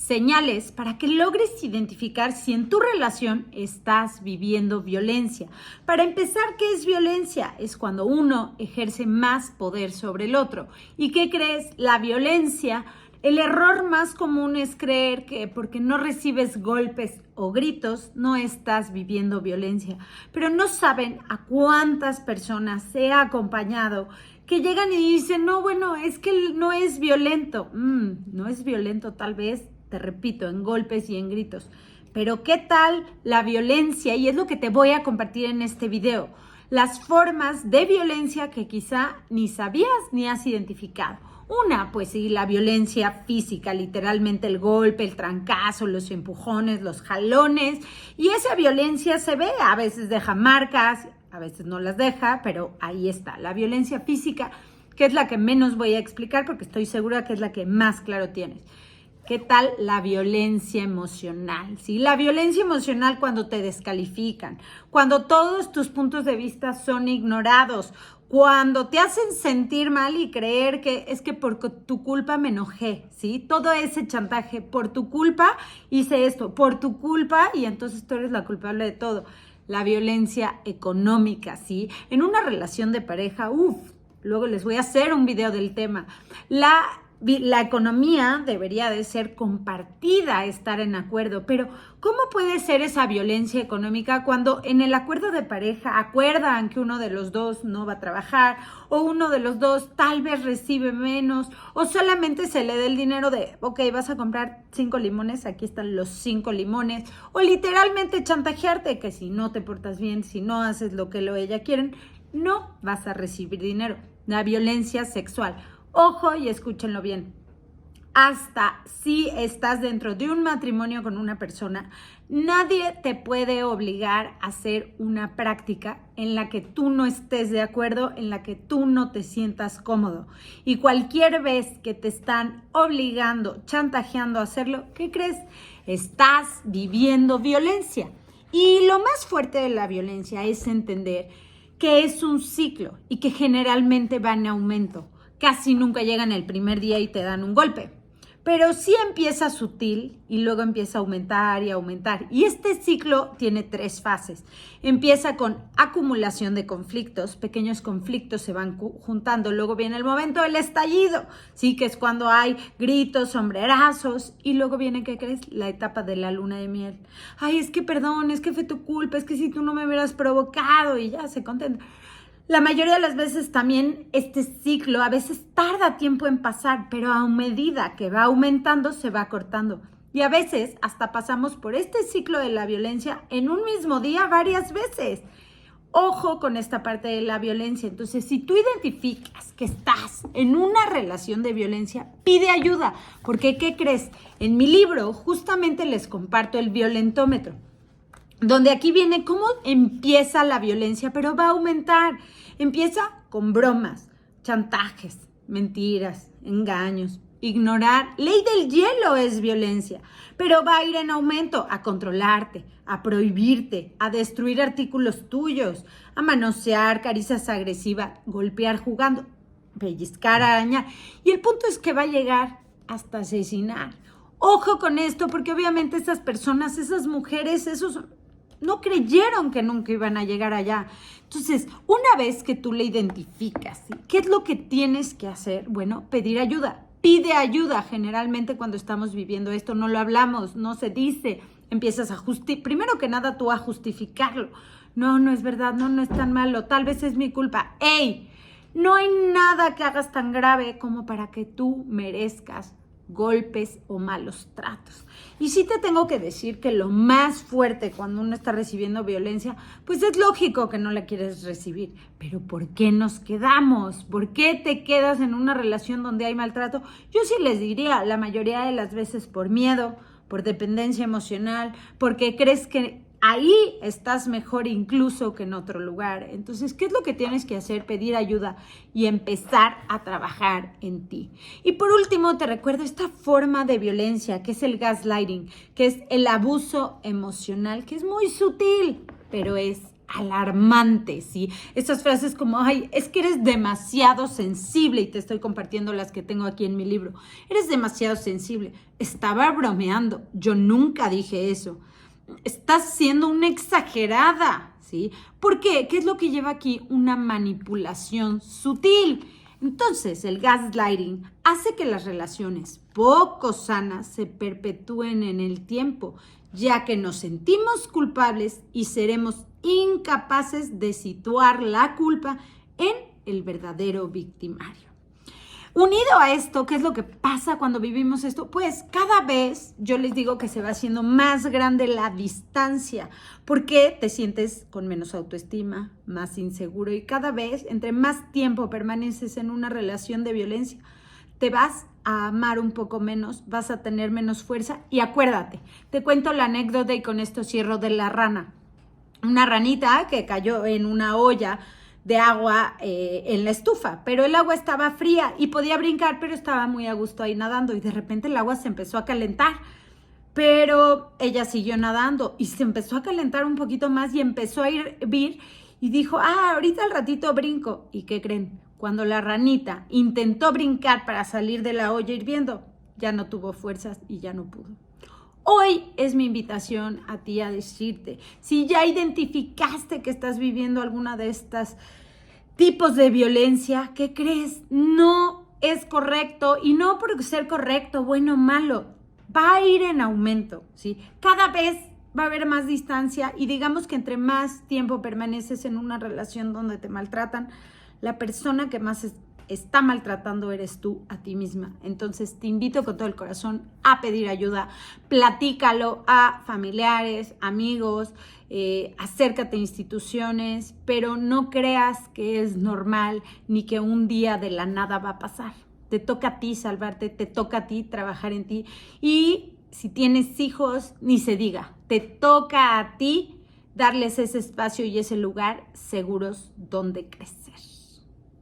señales para que logres identificar si en tu relación estás viviendo violencia. Para empezar, ¿qué es violencia? Es cuando uno ejerce más poder sobre el otro. ¿Y qué crees? La violencia, el error más común es creer que porque no recibes golpes o gritos, no estás viviendo violencia. Pero no saben a cuántas personas se ha acompañado que llegan y dicen, no, bueno, es que no es violento. No es violento tal vez, te repito, en golpes y en gritos. Pero ¿qué tal la violencia? Y es lo que te voy a compartir en este video. Las formas de violencia que quizá ni sabías ni has identificado. Una, pues sí, la violencia física, literalmente el golpe, el trancazo, los empujones, los jalones. Y esa violencia se ve, a veces deja marcas, a veces no las deja, pero ahí está. La violencia física, que es la que menos voy a explicar porque estoy segura que es la que más claro tienes. ¿Qué tal la violencia emocional? ¿Sí? La violencia emocional cuando te descalifican, cuando todos tus puntos de vista son ignorados, cuando te hacen sentir mal y creer que es que por tu culpa me enojé, ¿sí? Todo ese chantaje, por tu culpa hice esto, por tu culpa y entonces tú eres la culpable de todo. La violencia económica, ¿sí? En una relación de pareja, luego les voy a hacer un video del tema. La economía debería de ser compartida, estar en acuerdo, pero ¿cómo puede ser esa violencia económica cuando en el acuerdo de pareja acuerdan que uno de los dos no va a trabajar o uno de los dos tal vez recibe menos o solamente se le dé el dinero de, ok, vas a comprar 5 limones, aquí están los 5 limones, o literalmente chantajearte que si no te portas bien, si no haces lo que ella quieren, no vas a recibir dinero. La violencia sexual. Ojo y escúchenlo bien, hasta si estás dentro de un matrimonio con una persona, nadie te puede obligar a hacer una práctica en la que tú no estés de acuerdo, en la que tú no te sientas cómodo. Y cualquier vez que te están obligando, chantajeando a hacerlo, ¿qué crees? Estás viviendo violencia. Y lo más fuerte de la violencia es entender que es un ciclo y que generalmente va en aumento. Casi nunca llegan el primer día y te dan un golpe, pero sí empieza sutil y luego empieza a aumentar y aumentar. Y este ciclo tiene 3 fases. Empieza con acumulación de conflictos, pequeños conflictos se van juntando, luego viene el momento del estallido, sí, que es cuando hay gritos, sombrerazos, y luego viene, ¿qué crees? La etapa de la luna de miel. Ay, es que perdón, es que fue tu culpa, es que si tú no me hubieras provocado, y ya se contenta. La mayoría de las veces también este ciclo a veces tarda tiempo en pasar, pero a medida que va aumentando se va cortando. Y a veces hasta pasamos por este ciclo de la violencia en un mismo día varias veces. Ojo con esta parte de la violencia. Entonces, si tú identificas que estás en una relación de violencia, pide ayuda. Porque, ¿qué crees? En mi libro justamente les comparto el violentómetro, donde aquí viene cómo empieza la violencia, pero va a aumentar. Empieza con bromas, chantajes, mentiras, engaños, ignorar. Ley del hielo es violencia, pero va a ir en aumento a controlarte, a prohibirte, a destruir artículos tuyos, a manosear, caricias agresivas, golpear jugando, pellizcar, arañar. Y el punto es que va a llegar hasta asesinar. Ojo con esto, porque obviamente esas personas, esas mujeres, esos no creyeron que nunca iban a llegar allá. Entonces, una vez que tú le identificas, ¿sí? ¿Qué es lo que tienes que hacer? Bueno, pedir ayuda. Pide ayuda. Generalmente cuando estamos viviendo esto no lo hablamos, no se dice. Empiezas primero que nada tú a justificarlo. No es verdad, no es tan malo, tal vez es mi culpa. ¡Ey! No hay nada que hagas tan grave como para que tú merezcas golpes o malos tratos. Y sí te tengo que decir que lo más fuerte cuando uno está recibiendo violencia, pues es lógico que no la quieres recibir. Pero ¿por qué nos quedamos? ¿Por qué te quedas en una relación donde hay maltrato? Yo sí les diría, la mayoría de las veces por miedo, por dependencia emocional, porque crees que ahí estás mejor incluso que en otro lugar. Entonces, ¿qué es lo que tienes que hacer? Pedir ayuda y empezar a trabajar en ti. Y por último, te recuerdo esta forma de violencia, que es el gaslighting, que es el abuso emocional, que es muy sutil, pero es alarmantes, ¿sí? Estas frases como, ay, es que eres demasiado sensible, y te estoy compartiendo las que tengo aquí en mi libro. Eres demasiado sensible. Estaba bromeando. Yo nunca dije eso. Estás siendo una exagerada, ¿sí? ¿Por qué? ¿Qué es lo que lleva aquí? Una manipulación sutil. Entonces, el gaslighting hace que las relaciones poco sanas se perpetúen en el tiempo, ya que nos sentimos culpables y seremos incapaces de situar la culpa en el verdadero victimario. Unido a esto, ¿qué es lo que pasa cuando vivimos esto? Pues cada vez yo les digo que se va haciendo más grande la distancia, porque te sientes con menos autoestima, más inseguro, y cada vez, entre más tiempo permaneces en una relación de violencia, te vas a amar un poco menos, vas a tener menos fuerza. Y acuérdate, te cuento la anécdota y con esto cierro, de la rana. Una ranita que cayó en una olla de agua en la estufa, pero el agua estaba fría y podía brincar, pero estaba muy a gusto ahí nadando, y de repente el agua se empezó a calentar, pero ella siguió nadando y se empezó a calentar un poquito más y empezó a hervir, y dijo, ahorita al ratito brinco. ¿Y qué creen? Cuando la ranita intentó brincar para salir de la olla hirviendo, ya no tuvo fuerzas y ya no pudo. Hoy es mi invitación a ti a decirte, si ya identificaste que estás viviendo alguna de estas tipos de violencia, ¿qué crees? No es correcto, y no por ser correcto, bueno o malo, va a ir en aumento, ¿sí? Cada vez va a haber más distancia, y digamos que entre más tiempo permaneces en una relación donde te maltratan, la persona que más está maltratando eres tú a ti misma. Entonces te invito con todo el corazón a pedir ayuda. Platícalo a familiares, amigos, acércate a instituciones, pero no creas que es normal ni que un día de la nada va a pasar. Te toca a ti salvarte, te toca a ti trabajar en ti, y si tienes hijos, ni se diga, te toca a ti darles ese espacio y ese lugar seguros donde crecer.